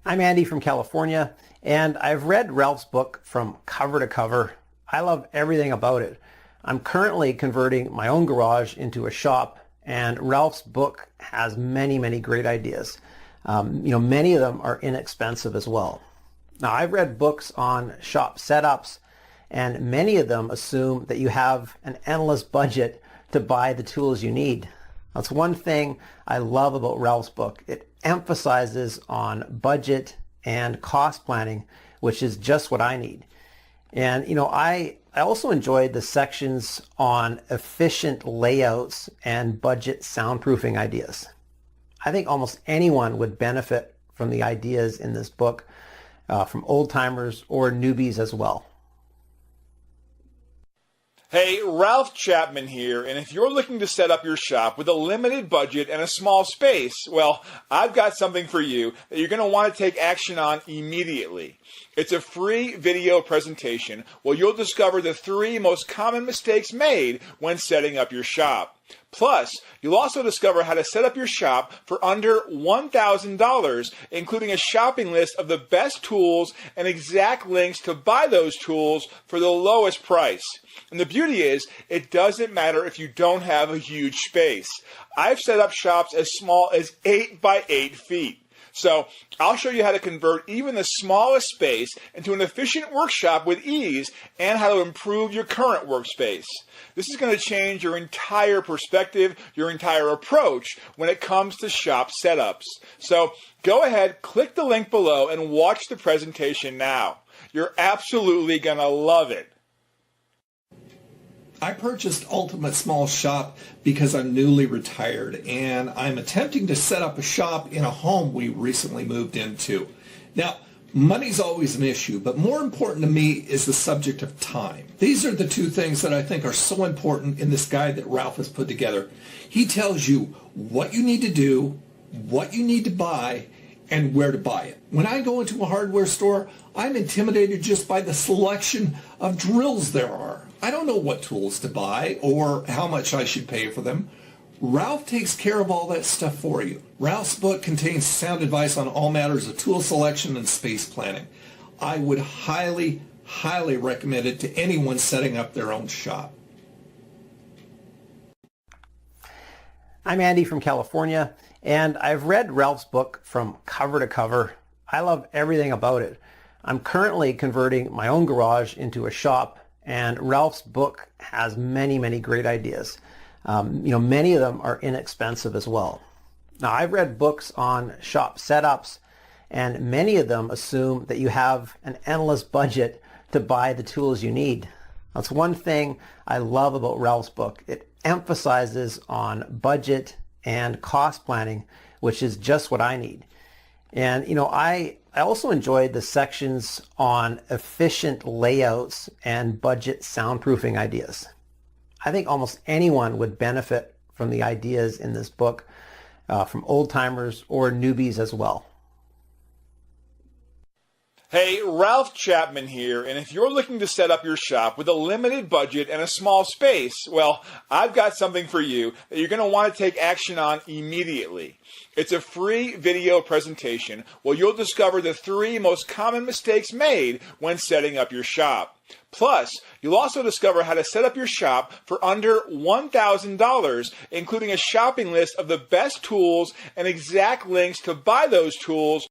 I'm Andy from California, and I've read Ralph's book from cover to cover. I love everything about it. I'm currently converting my own garage into a shop, and Ralph's book has many great ideas. Many of them are inexpensive as well. Now, I've read books on shop setups, and many of them assume that you have an endless budget to buy the tools you need. That's one thing I love about Ralph's book. It emphasizes on budget and cost planning, which is just what I need. And I also enjoyed the sections on efficient layouts and budget soundproofing ideas. I think almost anyone would benefit from the ideas in this book, from old timers or newbies as well. Hey, Ralph Chapman here, and if you're looking to set up your shop with a limited budget and a small space, well, I've got something for you that you're going to want to take action on immediately. It's a free video presentation where you'll discover the 3 most common mistakes made when setting up your shop. Plus, you'll also discover how to set up your shop for under $1,000, including a shopping list of the best tools and exact links to buy those tools for the lowest price. And the beauty is, it doesn't matter if you don't have a huge space. I've set up shops as small as 8 by 8 feet. So I'll show you how to convert even the smallest space into an efficient workshop with ease and how to improve your current workspace. This is going to change your entire perspective, your entire approach when it comes to shop setups. So go ahead, click the link below and watch the presentation now. You're absolutely going to love it. I purchased Ultimate Small Shop because I'm newly retired and I'm attempting to set up a shop in a home we recently moved into. Now, money's always an issue, but more important to me is the subject of time. These are the 2 things that I think are so important in this guide that Ralph has put together. He tells you what you need to do, what you need to buy, and where to buy it. When I go into a hardware store, I'm intimidated just by the selection of drills there are. I don't know what tools to buy or how much I should pay for them. Ralph takes care of all that stuff for you. Ralph's book contains sound advice on all matters of tool selection and space planning. I would highly recommend it to anyone setting up their own shop. I'm Andy from California, and I've read Ralph's book from cover to cover. I love everything about it. I'm currently converting my own garage into a shop, and Ralph's book has many great ideas. Many of them are inexpensive as well. Now, I've read books on shop setups, and many of them assume that you have an endless budget to buy the tools you need. That's one thing I love about Ralph's book. It emphasizes on budget and cost planning, which is just what I need. And I also enjoyed the sections on efficient layouts and budget soundproofing ideas. I think almost anyone would benefit from the ideas in this book, from old timers or newbies as well. Hey, Ralph Chapman here, and if you're looking to set up your shop with a limited budget and a small space, well, I've got something for you that you're going to want to take action on immediately. It's a free video presentation where you'll discover the 3 most common mistakes made when setting up your shop. Plus, you'll also discover how to set up your shop for under $1,000, including a shopping list of the best tools and exact links to buy those tools